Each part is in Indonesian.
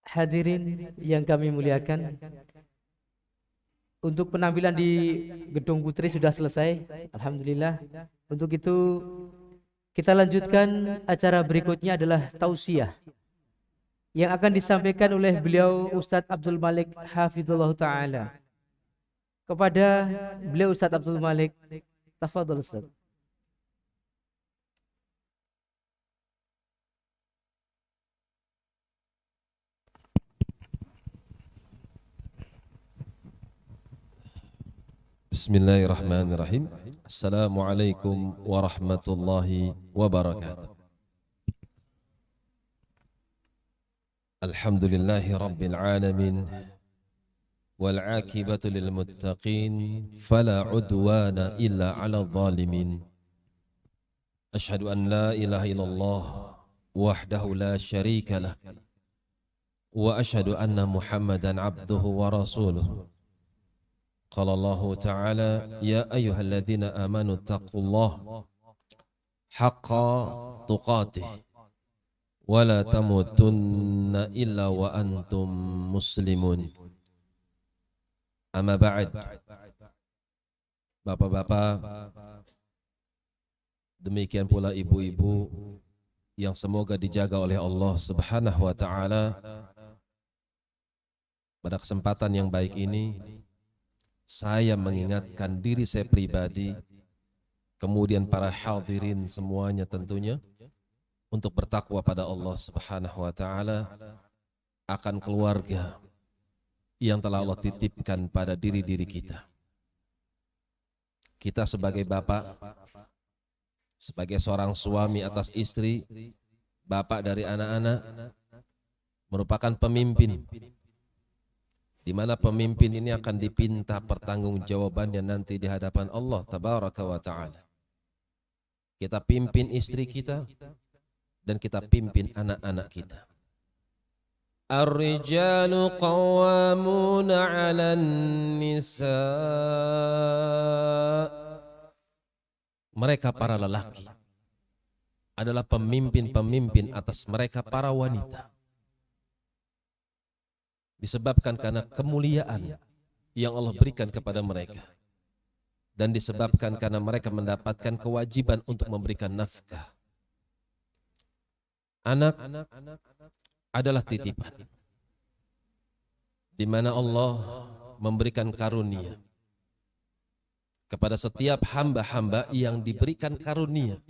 Hadirin yang kami muliakan, untuk penampilan di Gedung Putri sudah selesai, alhamdulillah. Untuk itu kita lanjutkan acara berikutnya adalah tausiah yang akan disampaikan oleh beliau Ustadz Abdul Malik Hafizullah Ta'ala. Kepada beliau Ustadz Abdul Malik, tafadhol Ustadz. Bismillahirrahmanirrahim. Assalamualaikum warahmatullahi wabarakatuh. Alhamdulillahi rabbil alamin wal akibatu lil muttaqin fala udwana illa 'alal zalimin. Asyhadu an la ilaha illallah wahdahu la syarika lah wa asyhadu anna Muhammadan abduhu wa rasuluh. Qala Allah Ta'ala ya ayyuhalladzina amanu taqullaha haqqa tuqatih wa la tamutunna illa wa antum muslimun. Amma ba'd. Bapak-bapak, demikian pula ibu-ibu yang semoga dijaga oleh Allah Subhanahu wa taala. Pada kesempatan yang baik ini saya mengingatkan diri saya pribadi, kemudian para hadirin semuanya tentunya, untuk bertakwa pada Allah Subhanahu wa taala akan keluarga yang telah Allah titipkan pada diri-diri kita. Kita sebagai bapak, sebagai seorang suami atas istri, bapak dari anak-anak, merupakan pemimpin, di mana pemimpin ini akan dipinta pertanggungjawabannya nanti di hadapan Allah Tabaraka wa Ta'ala. Kita pimpin istri kita dan kita pimpin anak-anak kita. Ar-rijalu qawwamuna 'alan nisa'. Mereka para lelaki adalah pemimpin-pemimpin atas mereka para wanita. Disebabkan karena kemuliaan yang Allah berikan kepada mereka, dan disebabkan karena mereka mendapatkan kewajiban untuk memberikan nafkah. Anak adalah titipan, di mana Allah memberikan karunia kepada setiap hamba-hamba yang diberikan karunia,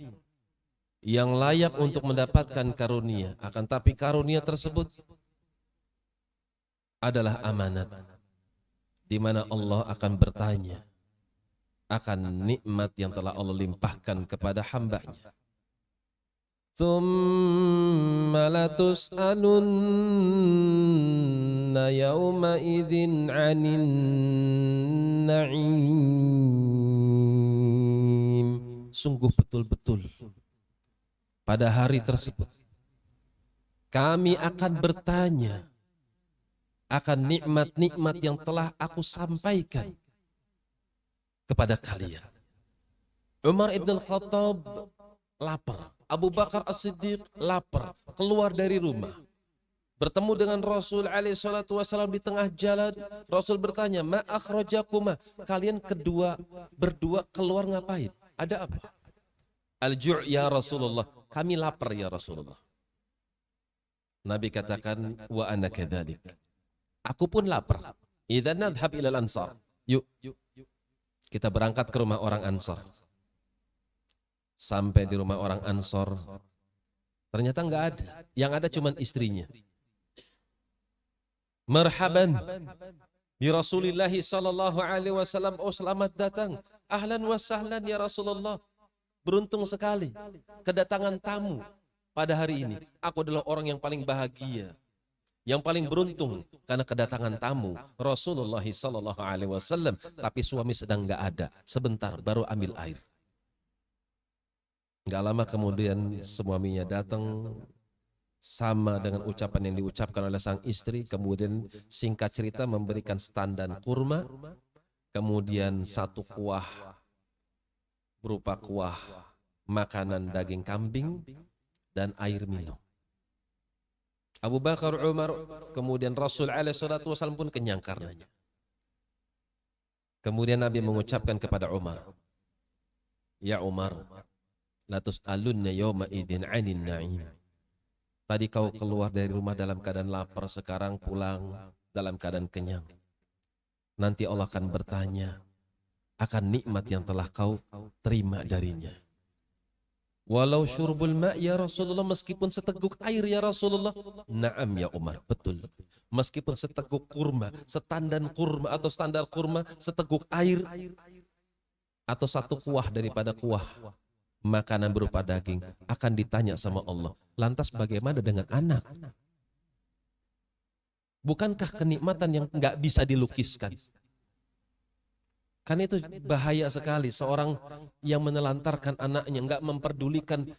yang layak untuk mendapatkan karunia. Akan tapi karunia tersebut adalah amanat, di mana Allah akan bertanya akan nikmat yang telah Allah limpahkan kepada hambanya. Tsumma latus'alunna yawma idzin 'anin na'im. Sungguh betul-betul pada hari tersebut kami akan bertanya akan nikmat-nikmat yang telah aku sampaikan kepada kalian. Umar ibn al-Khattab lapar, Abu Bakar As-Siddiq lapar, keluar dari rumah, bertemu dengan Rasul alaihi salatu wasallam di tengah jalan. Rasul bertanya, ma akhrajakuma, kalian berdua keluar ngapain? Ada apa? Al-ju' ya Rasulullah, kami lapar ya Rasulullah. Nabi katakan, wa ana kadzalik, aku pun lapar. Idzan nadhhab ilal ansar. Yuk, kita berangkat ke rumah orang Ansar. Sampai di rumah orang Ansar, ternyata enggak ada. Yang ada cuma istrinya. Marhaban bi Rasulillah sallallahu alaihi wasallam. Oh, selamat datang. Ahlan wa sahlan ya Rasulullah. Beruntung sekali kedatangan tamu pada hari ini. Aku adalah orang yang paling bahagia, yang paling beruntung karena kedatangan tamu Rasulullah sallallahu alaihi wasallam. Tapi suami sedang enggak ada. Sebentar baru ambil air. Enggak lama kemudian suaminya datang, sama dengan ucapan yang diucapkan oleh sang istri. Kemudian singkat cerita memberikan setandan kurma, kemudian satu kuah berupa kuah makanan daging kambing dan air minum. Abu Bakar, Umar, kemudian Rasul alaihi salatu wasallam pun kenyang karenanya. Kemudian Nabi mengucapkan kepada Umar, "Ya Umar, la tus'alunna yawma idzin 'anil na'im." Tadi kau keluar dari rumah dalam keadaan lapar, sekarang pulang dalam keadaan kenyang. Nanti Allah akan bertanya akan nikmat yang telah kau terima darinya. Walau syurbul ma' ya Rasulullah, meskipun seteguk air ya Rasulullah. Naam ya Umar, betul. Meskipun seteguk kurma, setandan kurma atau standar kurma, seteguk air atau satu kuah daripada kuah makanan berupa daging akan ditanya sama Allah. Lantas bagaimana dengan anak? Bukankah kenikmatan yang nggak bisa dilukiskan? Kan itu bahaya sekali seorang yang menelantarkan anaknya, nggak memperdulikan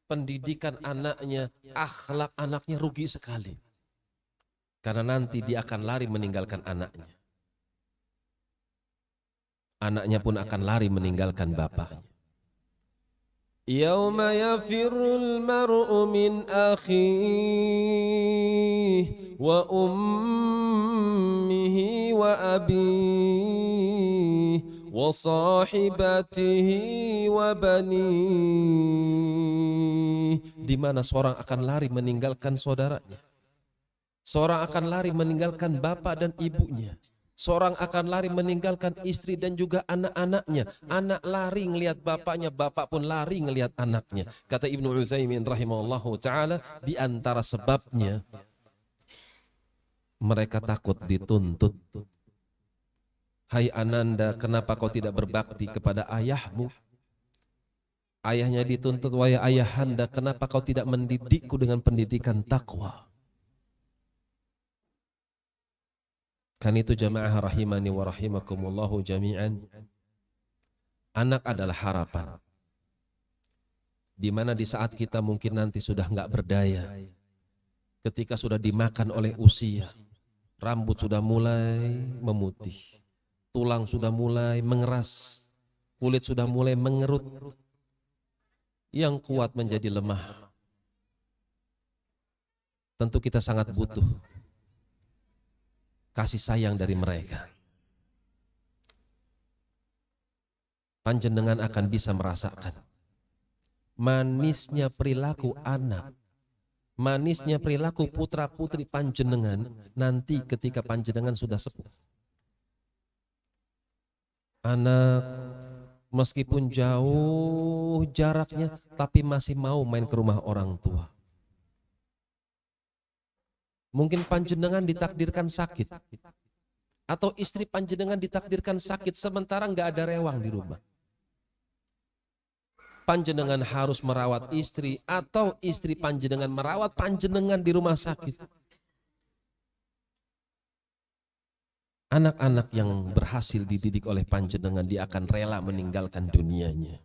pendidikan anaknya, akhlak anaknya, rugi sekali. Karena nanti dia akan lari meninggalkan anaknya. Anaknya pun akan lari meninggalkan bapaknya. Yauma yafirrul mar'u min akhihi wa ummihi wa abihi wa sahibatihi wa banihi. Di mana seorang akan lari meninggalkan saudaranya. Seorang akan lari meninggalkan bapak dan ibunya. Seorang akan lari meninggalkan istri dan juga anak-anaknya. Anak lari ngelihat bapaknya, bapak pun lari ngelihat anaknya. Kata Ibnu Utsaimin rahimahullahu ta'ala, di antara sebabnya mereka takut dituntut. Hai Ananda, kenapa kau tidak berbakti kepada ayahmu? Ayahnya dituntut, wahai ayahanda, kenapa kau tidak mendidikku dengan pendidikan takwa? Kan itu jamaah rahimani wa rahimakumullahu jami'an. Anak adalah harapan. Di mana di saat kita mungkin nanti sudah nggak berdaya, ketika sudah dimakan oleh usia, rambut sudah mulai memutih, tulang sudah mulai mengeras, kulit sudah mulai mengerut, yang kuat menjadi lemah. Tentu kita sangat butuh kasih sayang dari mereka. Panjenengan akan bisa merasakan manisnya perilaku anak, manisnya perilaku putra putri panjenengan nanti ketika panjenengan sudah sepuh. Anak meskipun jauh jaraknya tapi masih mau main ke rumah orang tua. Mungkin panjenengan ditakdirkan sakit, atau istri panjenengan ditakdirkan sakit sementara nggak ada rewang di rumah. Panjenengan harus merawat istri, atau istri panjenengan merawat panjenengan di rumah sakit. Anak-anak yang berhasil dididik oleh panjenengan, dia akan rela meninggalkan dunianya.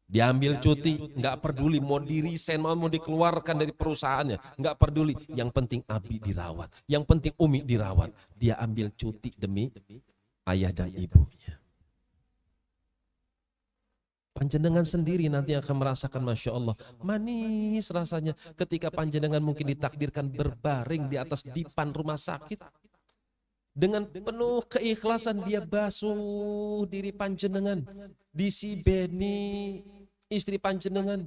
Diambil cuti, nggak peduli mau diresign, mau dikeluarkan dari perusahaannya, nggak peduli. Yang penting Abi dirawat, yang penting Umi dirawat. Dia ambil cuti demi ayah dan ibunya. Panjenengan sendiri nanti akan merasakan, Masya Allah, manis rasanya ketika panjenengan mungkin ditakdirkan berbaring di atas dipan rumah sakit. Dengan penuh keikhlasan dia basuh diri panjenengan, disibeni istri panjenengan.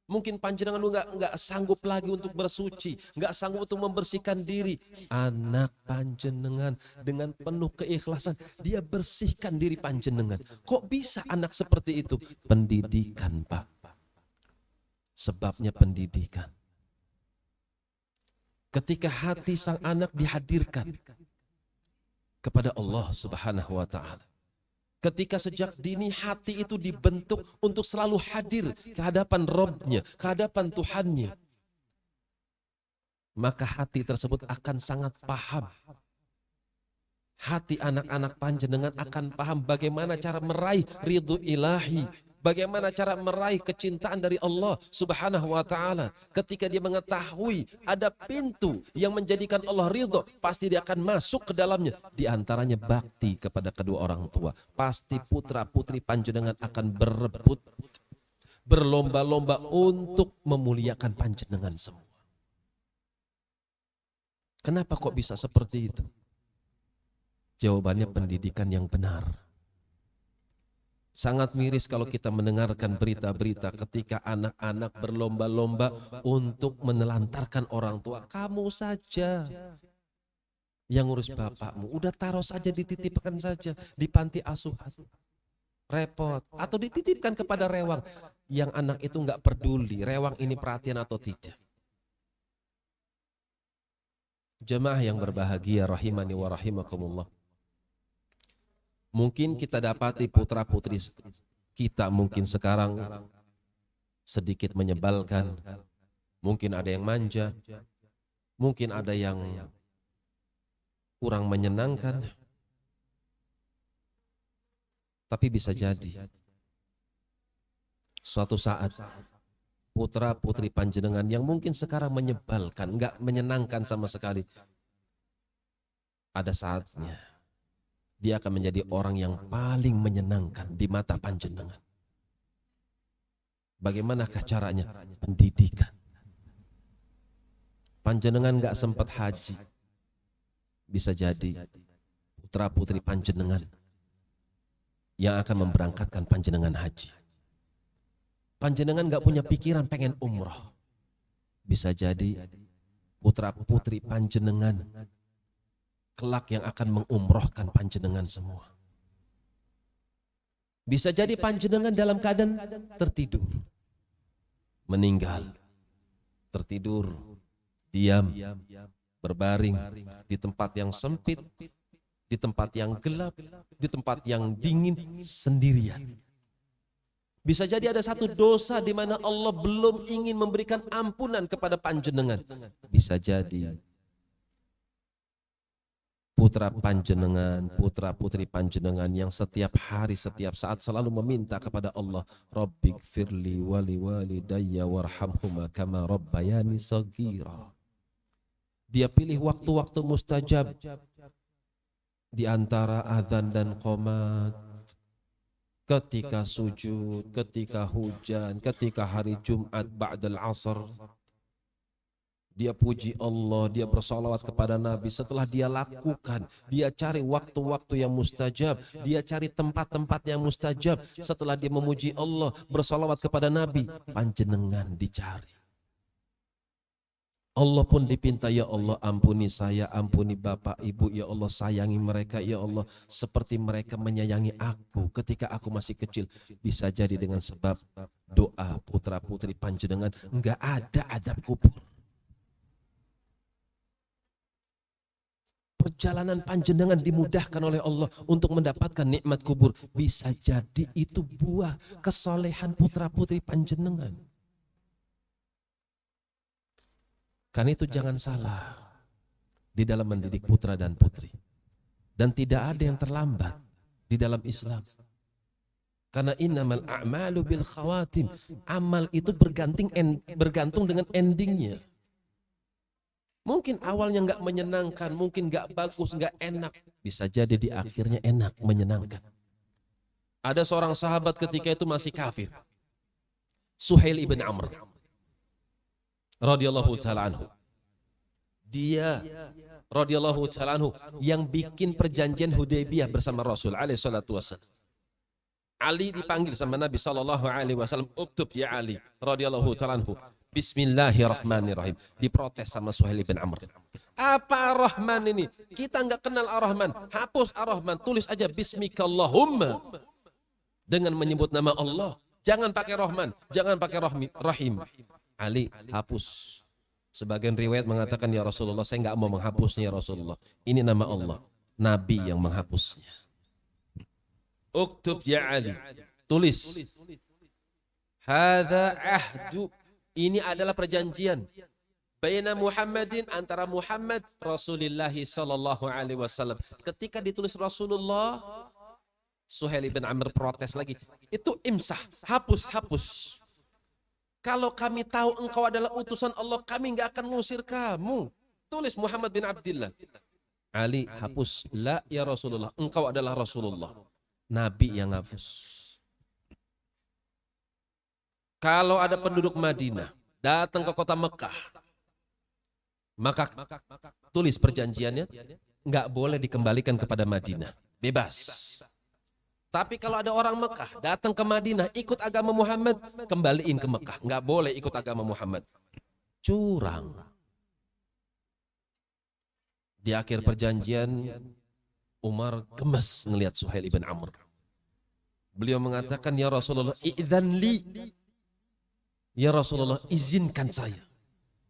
Mungkin panjenengan nggak sanggup lagi untuk bersuci, nggak sanggup untuk membersihkan diri. Anak panjenengan dengan penuh keikhlasan dia bersihkan diri panjenengan. Kok bisa anak seperti itu? Pendidikan, Pak. Sebabnya pendidikan. Ketika hati sang anak dihadirkan kepada Allah Subhanahu wa ta'ala. Ketika sejak dini hati itu dibentuk untuk selalu hadir ke hadapan Rabb-nya, ke hadapan Tuhannya. Maka hati tersebut akan sangat paham. Hati anak-anak panjenengan akan paham bagaimana cara meraih ridho ilahi. Bagaimana cara meraih kecintaan dari Allah Subhanahu wa ta'ala. Ketika dia mengetahui ada pintu yang menjadikan Allah ridho, pasti dia akan masuk ke dalamnya. Di antaranya bakti kepada kedua orang tua. Pasti putra putri panjenengan akan berebut, berlomba-lomba untuk memuliakan panjenengan semua. Kenapa kok bisa seperti itu? Jawabannya pendidikan yang benar. Sangat miris kalau kita mendengarkan berita-berita ketika anak-anak berlomba-lomba untuk menelantarkan orang tua. Kamu saja yang ngurus bapakmu, udah taruh saja, dititipkan saja di panti asuhan. Repot. Atau dititipkan kepada rewang. Yang anak itu nggak peduli, rewang ini perhatian atau tidak. Jemaah yang berbahagia rahimani wa rahimakumullah. Mungkin kita dapati putra-putri kita mungkin sekarang sedikit menyebalkan. Mungkin ada yang manja. Mungkin ada yang kurang menyenangkan. Tapi bisa jadi suatu saat putra-putri panjenengan yang mungkin sekarang menyebalkan, enggak menyenangkan sama sekali, ada saatnya dia akan menjadi orang yang paling menyenangkan di mata panjenengan. Bagaimanakah caranya? Pendidikan. Panjenengan enggak sempat haji, bisa jadi putra-putri panjenengan yang akan memberangkatkan panjenengan haji. Panjenengan enggak punya pikiran pengen umroh, bisa jadi putra-putri panjenengan kelak yang akan mengumrohkan panjenengan semua. Bisa jadi panjenengan dalam keadaan tertidur, meninggal, tertidur, diam, berbaring di tempat yang sempit, di tempat yang gelap, di tempat yang dingin, sendirian. Bisa jadi ada satu dosa di mana Allah belum ingin memberikan ampunan kepada panjenengan. Bisa jadi putra panjenengan, putra putri panjenengan yang setiap hari, setiap saat selalu meminta kepada Allah, Rabbighfirli wali walidayya warhamhuma kama rabbayani shaghira. Dia pilih waktu-waktu mustajab di antara azan dan qomat, ketika sujud, ketika hujan, ketika hari Jumat ba'dal asr. Dia puji Allah, dia bersalawat kepada Nabi. Setelah dia lakukan, dia cari waktu-waktu yang mustajab, dia cari tempat-tempat yang mustajab. Setelah dia memuji Allah, bersalawat kepada Nabi, panjenengan dicari. Allah pun dipinta, ya Allah ampuni saya, ampuni bapak ibu, ya Allah sayangi mereka, ya Allah seperti mereka menyayangi aku ketika aku masih kecil. Bisa jadi dengan sebab doa putra putri panjenengan, enggak ada adab kubur. Perjalanan panjenengan dimudahkan oleh Allah untuk mendapatkan nikmat kubur. Bisa jadi itu buah kesolehan putra putri panjenengan. Karena itu jangan salah di dalam mendidik putra dan putri. Dan tidak ada yang terlambat di dalam Islam. Karena innamal a'malu bil khawatim. Amal itu bergantung dengan endingnya. Mungkin awalnya nggak menyenangkan, mungkin nggak bagus, nggak enak. Bisa jadi di akhirnya enak, menyenangkan. Ada seorang sahabat ketika itu masih kafir, Suhail ibn Amr radhiyallahu ta'ala anhu. Dia radhiyallahu ta'ala anhu yang bikin perjanjian Hudaybiyah bersama Rasul alaihi salatu wasallam. Ali dipanggil sama Nabi sallallahu alaihi wasallam, "Uktub ya Ali radhiyallahu ta'ala anhu. Bismillahirrahmanirrahim." Diprotes sama Suhail bin Amr. Apa Ar-Rahman ini? Kita nggak kenal Ar-Rahman. Hapus Ar-Rahman, tulis aja Bismikallahumma. Dengan menyebut nama Allah. Jangan pakai Rahman, jangan pakai Rahim. Ali hapus. Sebagian riwayat mengatakan, ya Rasulullah, saya nggak mau menghapusnya ya Rasulullah. Ini nama Allah. Nabi yang menghapusnya. Uktub ya Ali. Tulis. Hadza ahdu. Ini adalah perjanjian baina Muhammadin, antara Muhammad Rasulullah sallallahu alaihi wasallam. Ketika ditulis Rasulullah, Suhail bin Amr protes lagi. Itu imsah, hapus. Kalau kami tahu engkau adalah utusan Allah, kami enggak akan ngusir kamu. Tulis Muhammad bin Abdullah. Ali hapus. La ya Rasulullah, engkau adalah Rasulullah. Nabi yang hapus. Kalau ada penduduk Madinah datang ke kota Mekah, Maka tulis perjanjiannya, nggak boleh dikembalikan kepada Madinah, bebas. Tapi kalau ada orang Mekah datang ke Madinah ikut agama Muhammad, kembaliin ke Mekah, nggak boleh ikut agama Muhammad. Curang. Di akhir perjanjian, Umar gemes ngelihat Suhail ibn Amr. Beliau mengatakan, ya Rasulullah, idzan li. Ya Rasulullah, izinkan saya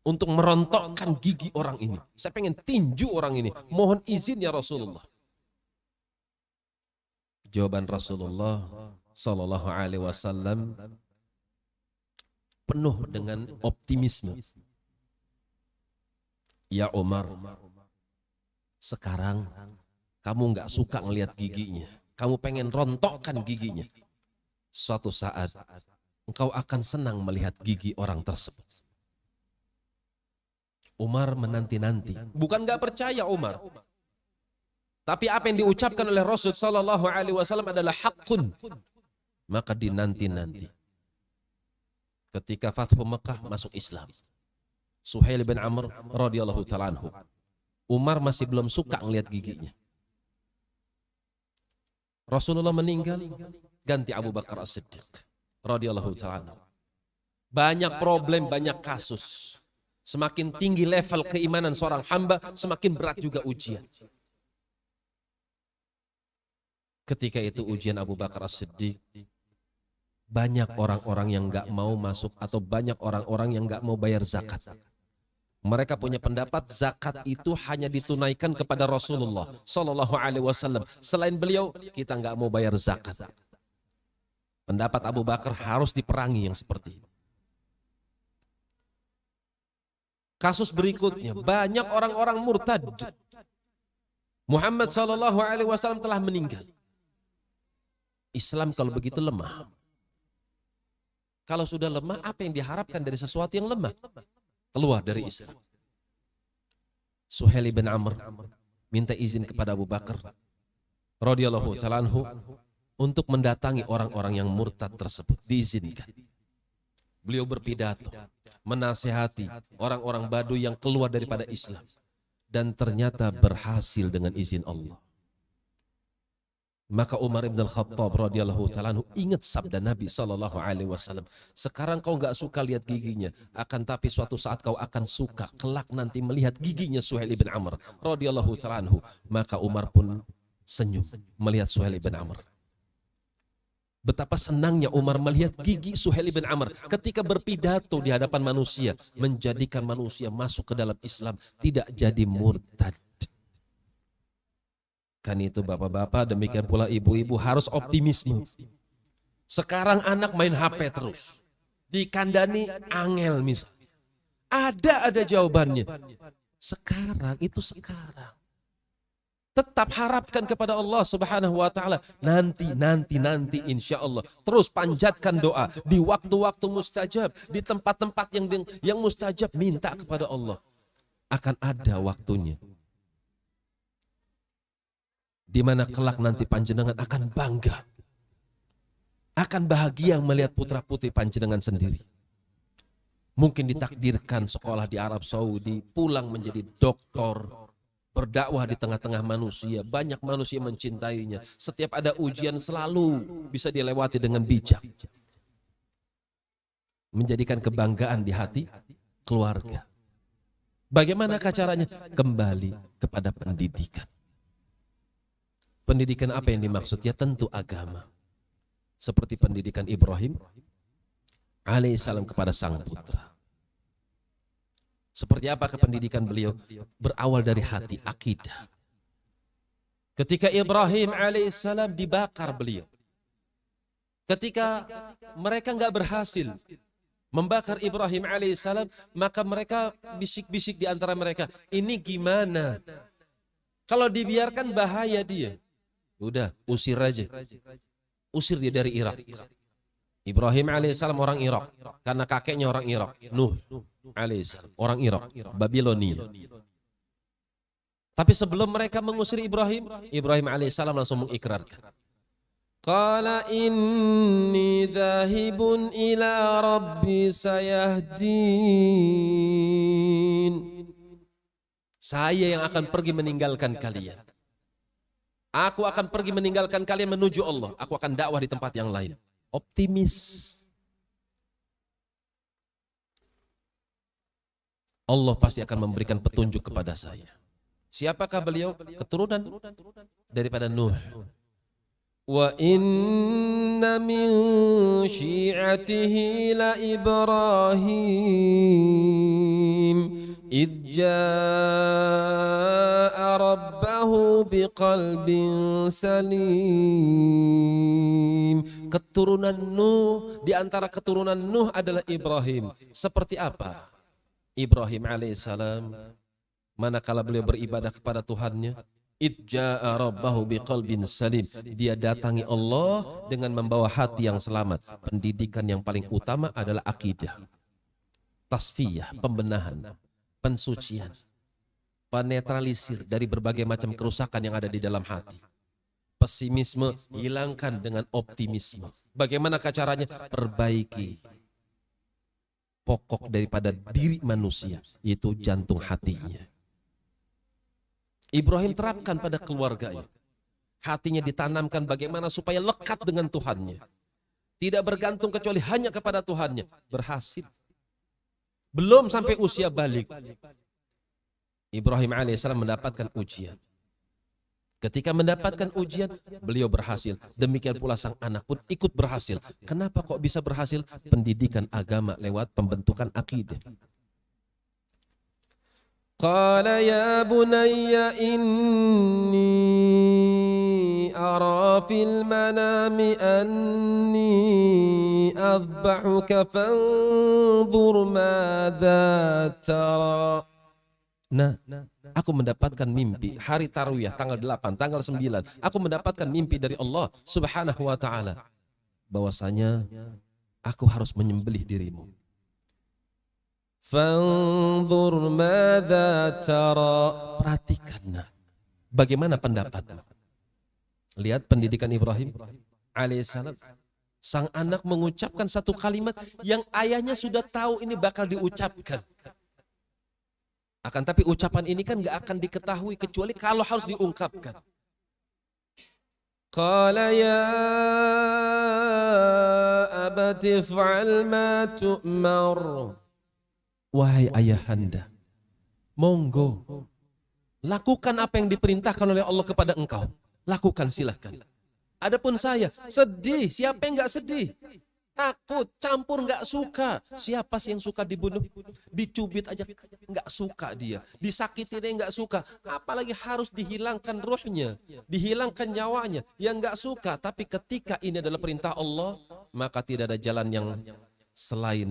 untuk merontokkan gigi orang ini. Saya pengen tinju orang ini. Mohon izin ya Rasulullah. Jawaban Rasulullah sallallahu alaihi wasallam penuh dengan optimisme. Ya Umar, sekarang kamu nggak suka ngelihat giginya. Kamu pengen rontokkan giginya. Suatu saat engkau akan senang melihat gigi orang tersebut. Umar menanti-nanti. Bukan nggak percaya Umar. Tapi apa yang diucapkan oleh Rasul sallallahu alaihi wasallam adalah hakun. Maka dinanti-nanti. Ketika Fathu Mekah masuk Islam. Suhail bin Amr radhiyallahu ta'ala anhu. Umar masih belum suka ngelihat giginya. Rasulullah meninggal, ganti Abu Bakar As-Siddiq radhiyallahu ta'ala anhu. Banyak problem, banyak kasus. Semakin tinggi level keimanan seorang hamba, semakin berat juga ujian. Ketika itu ujian Abu Bakar As-Siddiq, banyak orang-orang yang nggak mau masuk atau banyak orang-orang yang nggak mau bayar zakat. Mereka punya pendapat zakat itu hanya ditunaikan kepada Rasulullah Sallallahu Alaihi Wasallam. Selain beliau, kita nggak mau bayar zakat. Pendapat Abu Bakar harus diperangi yang seperti ini. Kasus berikutnya, banyak orang-orang murtad. Muhammad Sallallahu Alaihi Wasallam telah meninggal. Islam kalau begitu lemah. Kalau sudah lemah, apa yang diharapkan dari sesuatu yang lemah? Keluar dari Islam. Suhail bin Amr minta izin kepada Abu Bakar radhiyallahu ta'ala anhu untuk mendatangi orang-orang yang murtad tersebut. Diizinkan. Beliau berpidato, menasihati orang-orang Baduy yang keluar daripada Islam. Dan ternyata berhasil dengan izin Allah. Maka Umar ibn al-Khattab radhiyallahu ta'ala anhu ingat sabda Nabi sallallahu alaihi wasallam. Sekarang kau nggak suka lihat giginya, akan tapi suatu saat kau akan suka kelak nanti melihat giginya Suhail ibn Amr radhiyallahu ta'ala anhu. Maka Umar pun senyum melihat Suhail ibn Amr. Betapa senangnya Umar melihat gigi Suhail ibn Amr ketika berpidato di hadapan manusia, menjadikan manusia masuk ke dalam Islam, tidak jadi murtad. Kan itu bapak-bapak, demikian pula ibu-ibu harus optimisme. Sekarang anak main HP terus. Dikandani angel misalnya. Ada jawabannya. Sekarang, itu sekarang. Tetap harapkan kepada Allah Subhanahu wa ta'ala. Nanti insya Allah. Terus panjatkan doa. Di waktu-waktu mustajab. Di tempat-tempat yang mustajab. Minta kepada Allah. Akan ada waktunya. Di mana kelak nanti panjenengan akan bangga. Akan bahagia melihat putra-putri panjenengan sendiri. Mungkin ditakdirkan sekolah di Arab Saudi. Pulang menjadi doktor. Berdakwah di tengah-tengah manusia. Banyak manusia mencintainya. Setiap ada ujian selalu bisa dilewati dengan bijak. Menjadikan kebanggaan di hati keluarga. Bagaimana caranya? Kembali kepada pendidikan. Pendidikan apa yang dimaksud? Ya tentu agama. Seperti pendidikan Ibrahim alaihissalam kepada sang putra. Seperti apa kependidikan beliau? Berawal dari hati, akidah. Ketika Ibrahim alaihissalam dibakar beliau. Ketika mereka nggak berhasil membakar Ibrahim alaihissalam, maka mereka bisik-bisik di antara mereka, ini gimana? Kalau dibiarkan bahaya dia. Udah, usir aja. Usir dia dari Irak. Ibrahim alaihissalam orang Irak. Karena kakeknya orang Irak. Nuh alaihissalam orang Irak. Babilonia. Tapi sebelum mereka mengusir Ibrahim, Ibrahim alaihissalam langsung mengikrarkan. Qala inni dhahibun ila rabbi sayahdin. Saya yang akan pergi meninggalkan kalian. Aku akan pergi meninggalkan kalian menuju Allah. Aku akan dakwah di tempat yang lain. Optimis. Allah pasti akan memberikan petunjuk kepada saya. Siapakah beliau? Keturunan daripada Nuh. Wa inna min syi'atihi la Ibrahim idh jaa'a rabbahu biqalbin salim. Keturunan Nuh, di antara keturunan Nuh adalah Ibrahim. Seperti apa Ibrahim alaihissalam manakala beliau beribadah kepada Tuhannya? Idja'a rabbahu biqalbin salim. Dia datangi Allah dengan membawa hati yang selamat. Pendidikan yang paling utama adalah akidah, tasfiyah, pembenahan, pensucian, penetralisir dari berbagai macam kerusakan yang ada di dalam hati. Pesimisme hilangkan dengan optimisme. Bagaimana caranya? Perbaiki pokok daripada diri manusia, yaitu jantung hatinya. Ibrahim terapkan pada keluarganya. Hatinya ditanamkan bagaimana supaya lekat dengan Tuhannya. Tidak bergantung kecuali hanya kepada Tuhannya. Berhasil. Belum sampai usia balik, Ibrahim alaihissalam mendapatkan ujian. Ketika mendapatkan ujian, beliau berhasil. Demikian pula sang anak pun ikut berhasil. Kenapa kok bisa berhasil? Pendidikan agama lewat pembentukan akidah. Qala ya bunayya inni ara fil manami anni adbahuka fanzur madza tara. Nah, aku mendapatkan mimpi hari Tarwiyah tanggal 8, tanggal 9. Aku mendapatkan mimpi dari Allah Subhanahu wa taala bahwasanya aku harus menyembelih dirimu. Fanzur madza tara. Perhatikan bagaimana pendapatmu. Lihat pendidikan Ibrahim alaihissalam. Sang anak mengucapkan satu kalimat yang ayahnya sudah tahu ini bakal diucapkan. Akan tapi ucapan ini kan gak akan diketahui kecuali kalau harus diungkapkan. Qala ya abati fa'al ma tu'mar. Wahai ayahanda, monggo lakukan apa yang diperintahkan oleh Allah kepada engkau. Lakukan, silahkan. Adapun saya sedih, siapa yang gak sedih? Takut, campur, nggak suka. Siapa sih yang suka dibunuh? Dicubit aja nggak suka dia. Disakiti dia nggak suka. Apalagi harus dihilangkan ruhnya, dihilangkan nyawanya. Yang nggak suka. Tapi ketika ini adalah perintah Allah, maka tidak ada jalan yang selain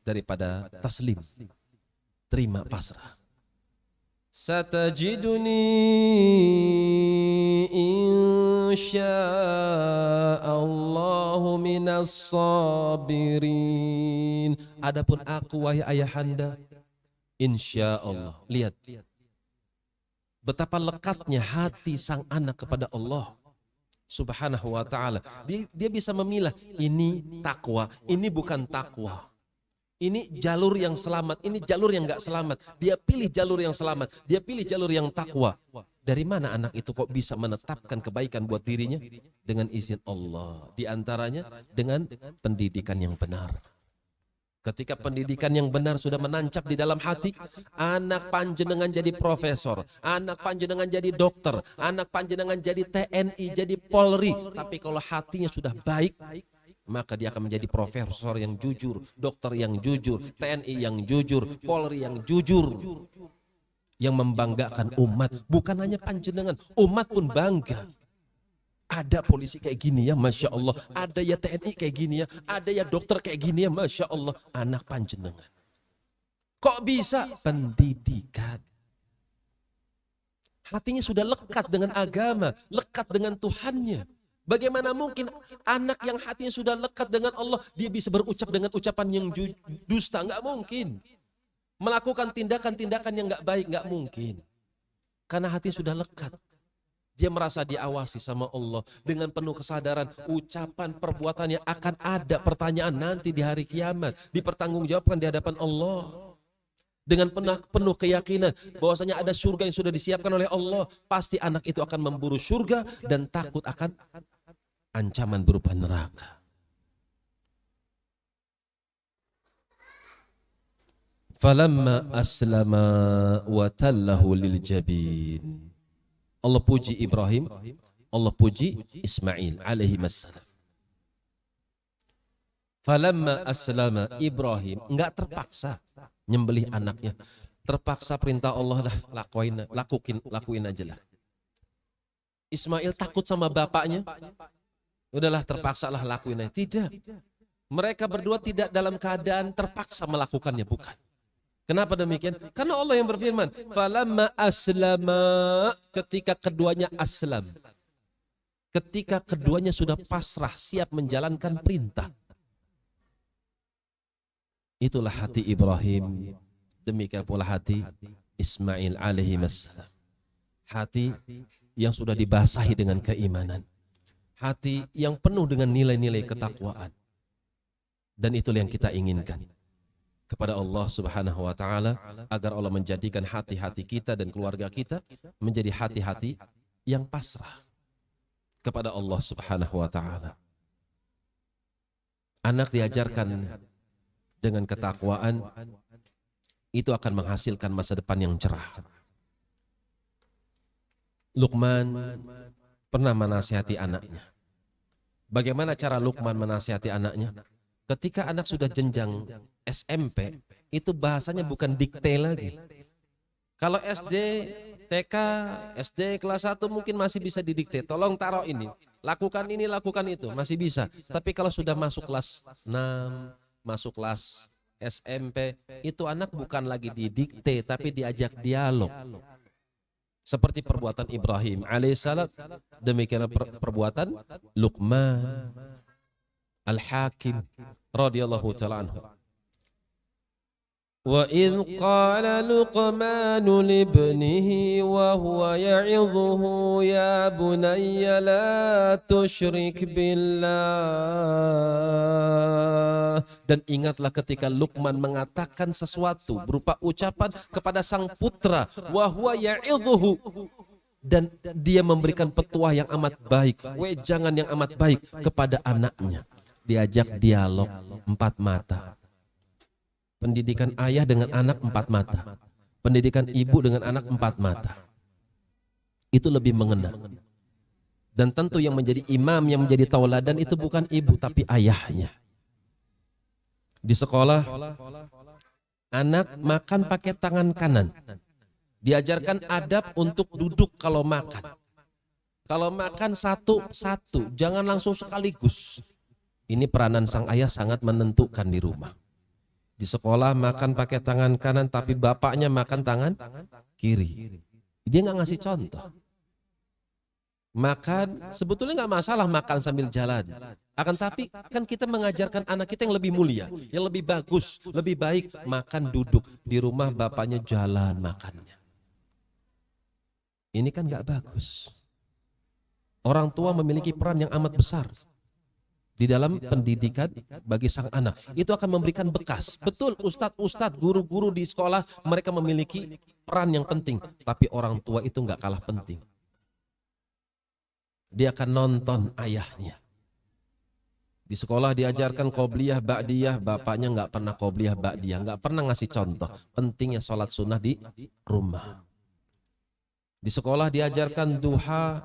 daripada taslim. Terima, pasrah. Satajiduni insya'allahu minas sabirin. Adapun aku wahai ayahanda, insyaallah. Lihat betapa lekatnya hati sang anak kepada Allah Subhanahu wa ta'ala. Dia bisa memilah, ini takwa, ini bukan takwa. Ini jalur yang selamat, ini jalur yang gak selamat. Dia pilih jalur yang selamat, dia pilih jalur yang takwa. Dari mana anak itu kok bisa menetapkan kebaikan buat dirinya? Dengan izin Allah. Di antaranya dengan pendidikan yang benar. Ketika pendidikan yang benar sudah menancap di dalam hati, anak panjenengan jadi profesor, anak panjenengan jadi dokter, anak panjenengan jadi TNI, jadi Polri. Tapi kalau hatinya sudah baik, maka dia akan menjadi profesor yang jujur, dokter yang jujur, TNI yang jujur, Polri yang jujur, yang membanggakan umat. Bukan hanya panjenengan, umat pun bangga. Ada polisi kayak gini ya, Masya Allah. Ada ya TNI kayak gini ya, ada ya dokter kayak gini ya, Masya Allah. Anak panjenengan. Kok bisa? Pendidikan. Hatinya sudah lekat dengan agama, lekat dengan Tuhannya. Bagaimana mungkin anak yang hatinya sudah lekat dengan Allah, dia bisa berucap dengan ucapan yang dusta? Nggak mungkin. Melakukan tindakan-tindakan yang nggak baik, nggak mungkin. Karena hati sudah lekat. Dia merasa diawasi sama Allah. Dengan penuh kesadaran, ucapan, perbuatannya akan ada pertanyaan nanti di hari kiamat. Dipertanggungjawabkan di hadapan Allah. dengan penuh keyakinan bahwasanya ada surga yang sudah disiapkan oleh Allah, pasti anak itu akan memburu surga dan takut akan ancaman berupa neraka. Falamma aslama wa tallahu lil jabin. Allah puji Ibrahim, Allah puji Ismail alaihi wassalam. Falamma aslama, Ibrahim enggak terpaksa nyembelih anaknya. Terpaksa perintah Allah lah, lakuin aja lah. Ismail takut sama bapaknya. Udahlah terpaksalah lakuin aja. Tidak. Mereka berdua tidak dalam keadaan terpaksa melakukannya, bukan. Kenapa demikian? Karena Allah yang berfirman, falamma aslama, ketika keduanya aslam. Ketika keduanya sudah pasrah, siap menjalankan perintah. Itulah hati Ibrahim, demikian pula hati Ismail alaihi wassalam. Hati yang sudah dibasahi dengan keimanan. Hati yang penuh dengan nilai-nilai ketakwaan. Dan itulah yang kita inginkan kepada Allah Subhanahu wa taala, agar Allah menjadikan hati-hati kita dan keluarga kita menjadi hati-hati yang pasrah kepada Allah Subhanahu wa taala. Anak diajarkan dengan ketakwaan, itu akan menghasilkan masa depan yang cerah. Luqman pernah menasihati anaknya. Bagaimana cara Luqman menasihati anaknya? Ketika anak sudah jenjang SMP, itu bahasanya bukan dikte lagi. Kalau SD, TK, SD kelas 1 mungkin masih bisa didikte. Tolong taruh ini, lakukan itu, masih bisa. Tapi kalau sudah masuk kelas 6, masuk kelas SMP, itu anak bukan lagi didikte, tapi diajak dialog. Seperti perbuatan Ibrahim alaihissalam, demikian perbuatan Luqman Al-Hakim radhiyallahu ta'ala anhu. Wa idh qala Luqmanu libnihi wa huwa ya'idhuhu ya bunayya la tusyrik billah. Dan ingatlah ketika Luqman mengatakan sesuatu berupa ucapan kepada sang putra, wa huwa ya'idhuhu, dan dia memberikan petuah yang amat baik, wejangan yang amat baik kepada anaknya. Diajak dialog 4 mata. Pendidikan ayah dengan anak 4 mata. Pendidikan ibu dengan anak 4 mata. Itu lebih mengena. Dan tentu yang menjadi imam, yang menjadi tauladan itu bukan ibu, tapi ayahnya. Di sekolah, anak makan pakai tangan kanan. Diajarkan adab untuk duduk kalau makan. Kalau makan satu-satu, jangan langsung sekaligus. Ini peranan sang ayah sangat menentukan di rumah. Di sekolah makan pakai tangan kanan, tapi bapaknya makan tangan kiri. Dia nggak ngasih contoh. Makan sebetulnya nggak masalah makan sambil jalan. Akan tapi kan kita mengajarkan anak kita yang lebih mulia, yang lebih bagus, lebih baik makan duduk. Di rumah bapaknya jalan makannya. Ini kan nggak bagus. Orang tua memiliki peran yang amat besar di dalam pendidikan bagi sang anak. Itu akan memberikan bekas. Betul, ustadz, guru-guru di sekolah, mereka memiliki peran yang penting. Tapi orang tua itu nggak kalah penting. Dia akan nonton ayahnya. Di sekolah diajarkan qobliyah, ba'diyah, bapaknya nggak pernah qobliyah, ba'diyah, nggak pernah ngasih contoh pentingnya sholat sunnah di rumah. Di sekolah diajarkan duha,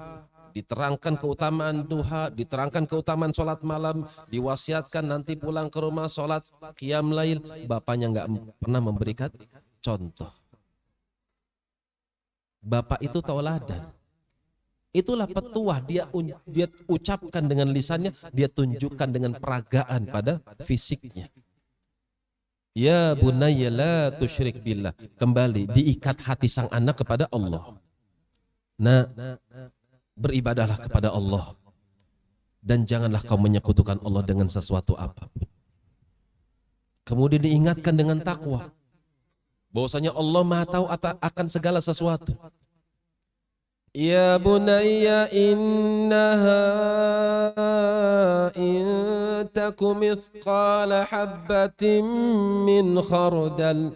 diterangkan keutamaan duha, diterangkan keutamaan sholat malam, diwasiatkan nanti pulang ke rumah sholat qiyam lail. Bapaknya nggak pernah memberikan contoh. Bapak itu tauladan. Itulah petuah, dia ucapkan dengan lisannya, dia tunjukkan dengan peragaan pada fisiknya. Ya bunayya la tusyrik billah. Kembali diikat hati sang anak kepada Allah. Nah, beribadahlah kepada Allah dan janganlah kau menyekutukan Allah dengan sesuatu apapun. Kemudian diingatkan dengan takwa, bahwasanya Allah Maha tahu akan segala sesuatu. Ya bunayya innaha in takum mithqala habbatin min khardal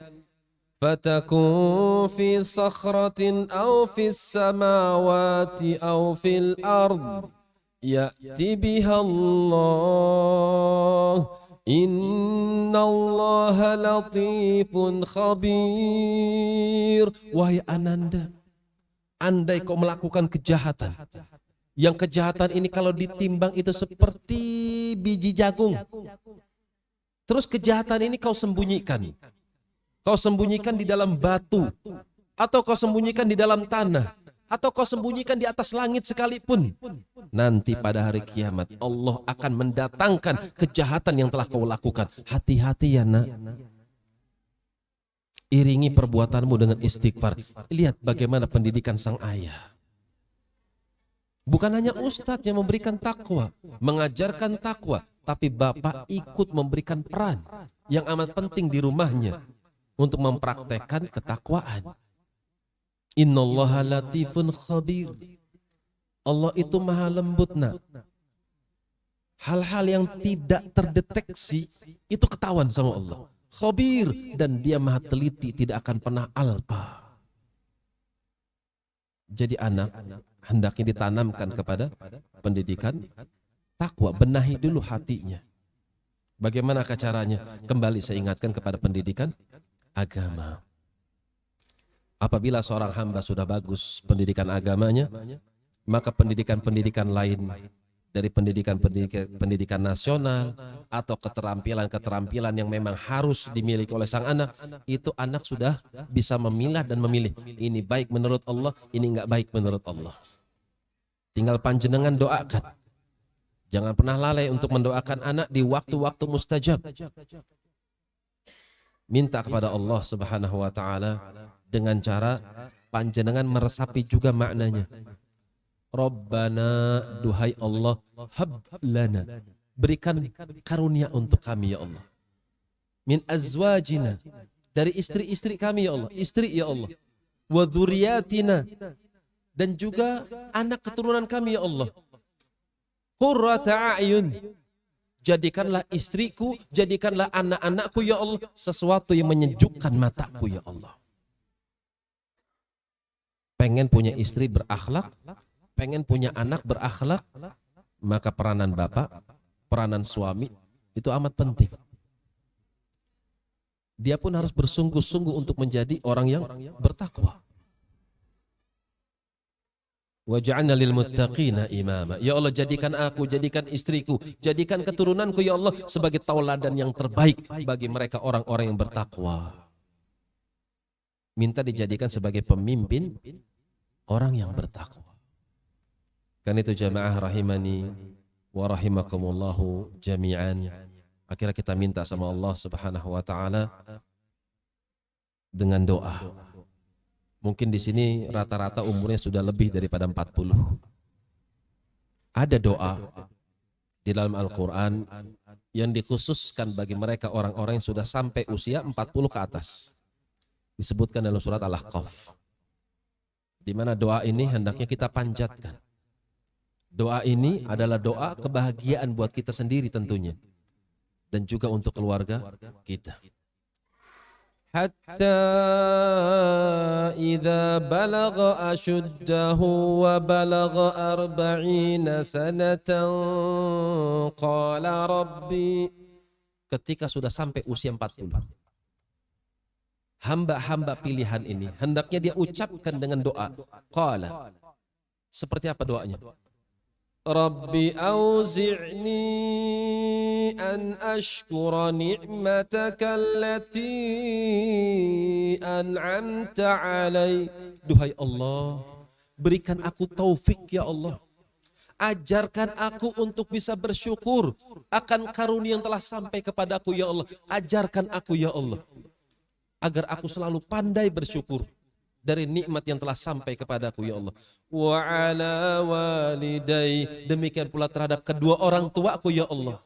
فتكون في صخرة أو في السماوات أو في الأرض يأتي بها الله إن الله لطيف خبير. Wahai Ananda, andai kau melakukan kejahatan, yang kejahatan ini kalau ditimbang itu seperti biji jagung, terus kejahatan ini kau sembunyikan. Kau sembunyikan di dalam batu, atau kau sembunyikan di dalam tanah, atau kau sembunyikan di atas langit sekalipun. Nanti pada hari kiamat Allah akan mendatangkan kejahatan yang telah kau lakukan. Hati-hati ya nak. Iringi perbuatanmu dengan istighfar. Lihat bagaimana pendidikan sang ayah. Bukan hanya ustadz yang memberikan takwa, mengajarkan takwa, tapi bapak ikut memberikan peran yang amat penting di rumahnya untuk mempraktekkan ketakwaan. Innallaha latifun khabir. Allah itu maha lembut nak. Hal-hal yang tidak terdeteksi itu ketahuan sama Allah. Khabir, dan dia maha teliti, tidak akan pernah alpa. Jadi anak hendaknya ditanamkan kepada pendidikan takwa. Benahi dulu hatinya. Bagaimana caranya? Kembali saya ingatkan kepada pendidikan agama. Apabila seorang hamba sudah bagus pendidikan agamanya, maka pendidikan-pendidikan lain dari pendidikan nasional atau keterampilan-keterampilan yang memang harus dimiliki oleh sang anak, itu anak sudah bisa memilah dan memilih. Ini baik menurut Allah, ini enggak baik menurut Allah. Tinggal panjenengan doakan. Jangan pernah lalai untuk mendoakan anak di waktu-waktu mustajab. Minta kepada Allah Subhanahu wa taala dengan cara panjenengan meresapi juga maknanya. Rabbana, duhai Allah, hab lana, berikan karunia untuk kami ya Allah. Min azwajina, dari istri-istri kami ya Allah, istri ya Allah. Wa dzurriyyatina, dan juga anak keturunan kami ya Allah. Qurrata a'yun, jadikanlah istriku, jadikanlah anak-anakku ya Allah sesuatu yang menyejukkan mataku ya Allah. Pengen punya istri berakhlak, pengen punya anak berakhlak, maka peranan bapak, peranan suami itu amat penting. Dia pun harus bersungguh-sungguh untuk menjadi orang yang bertakwa. Waj'alna lil muttaqina imama. Ya Allah, jadikan aku, jadikan istriku, jadikan keturunanku ya Allah sebagai tauladan yang terbaik bagi mereka orang-orang yang bertakwa. Minta dijadikan sebagai pemimpin orang yang bertakwa. Kan itu jamaah rahimani wa rahimakumullahu jami'an. Akhirnya kita minta sama Allah Subhanahu wa taala dengan doa. Mungkin di sini rata-rata umurnya sudah lebih daripada 40. Ada doa di dalam Al-Quran yang dikhususkan bagi mereka orang-orang yang sudah sampai usia 40 ke atas. Disebutkan dalam surat Al-Ahqaf. Di mana doa ini hendaknya kita panjatkan. Doa ini adalah doa kebahagiaan buat kita sendiri tentunya. Dan juga untuk keluarga kita. Hatta idza balagha ashuddahu wa balagha 40 sanatan qala rabbi, ketika sudah sampai usia 40, hamba-hamba pilihan ini hendaknya dia ucapkan dengan doa qala. Seperti apa doanya? Rabbi auzi'ni an ashkura ni'mataka allati an'amta alai. Duhai Allah, berikan aku taufik ya Allah. Ajarkan aku untuk bisa bersyukur akan karunia yang telah sampai kepadaku ya Allah. Ajarkan aku ya Allah, agar aku selalu pandai bersyukur dari nikmat yang telah sampai kepadaku ya Allah. Wa ala walidai, demikian pula terhadap kedua orang tuaku ya Allah.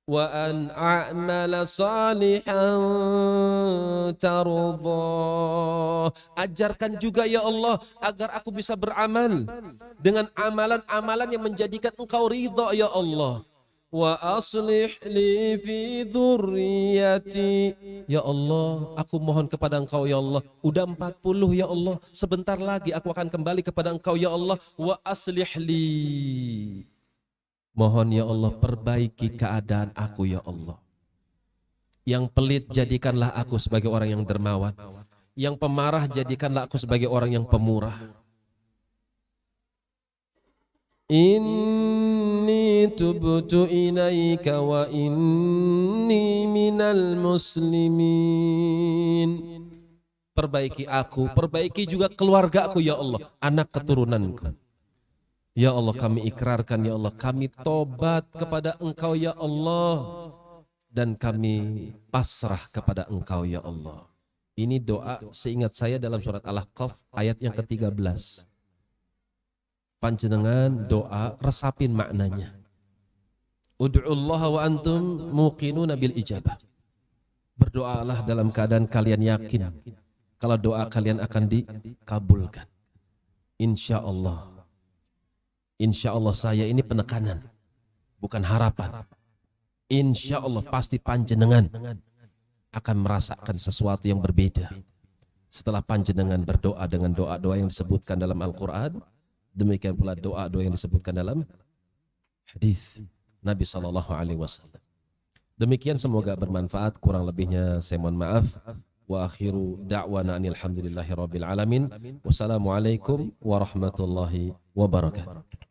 Wa an a'mala salihan tardha, ajarkan juga ya Allah agar aku bisa beramal dengan amalan-amalan yang menjadikan Engkau ridha ya Allah. wa aslih li fi dzurriyyati. Ya Allah, aku mohon kepada Engkau ya Allah. Udah 40 ya Allah, sebentar lagi aku akan kembali kepada Engkau ya Allah. Wa aslih li. Mohon ya Allah perbaiki keadaan aku ya Allah. Yang pelit jadikanlah aku sebagai orang yang dermawan. Yang pemarah jadikanlah aku sebagai orang yang pemurah. Inni tubtu ilaika wa inni minal muslimin. Perbaiki aku, perbaiki juga keluargaku ya Allah, anak keturunanku. Ya Allah, kami ikrarkan ya Allah, kami tobat kepada Engkau ya Allah, dan kami pasrah kepada Engkau ya Allah. Ini doa seingat saya dalam surat Al-Ahqaf ayat yang ke-13. Panjenengan doa resapin maknanya. Ud'ullaha wa antum muqinuna bil ijabah. Berdoalah dalam keadaan kalian yakin kalau doa kalian akan dikabulkan. Insya Allah. Insya Allah saya ini penekanan, bukan harapan. Insya Allah pasti panjenengan akan merasakan sesuatu yang berbeda setelah panjenengan berdoa dengan doa-doa yang disebutkan dalam Al-Quran. Demikian pula doa-doa yang disebutkan dalam hadis Nabi SAW. Demikian, semoga bermanfaat. Kurang lebihnya saya mohon maaf. Wa akhiru da'wana anil hamdulillahi rabbil alamin. Wassalamualaikum warahmatullahi wabarakatuh.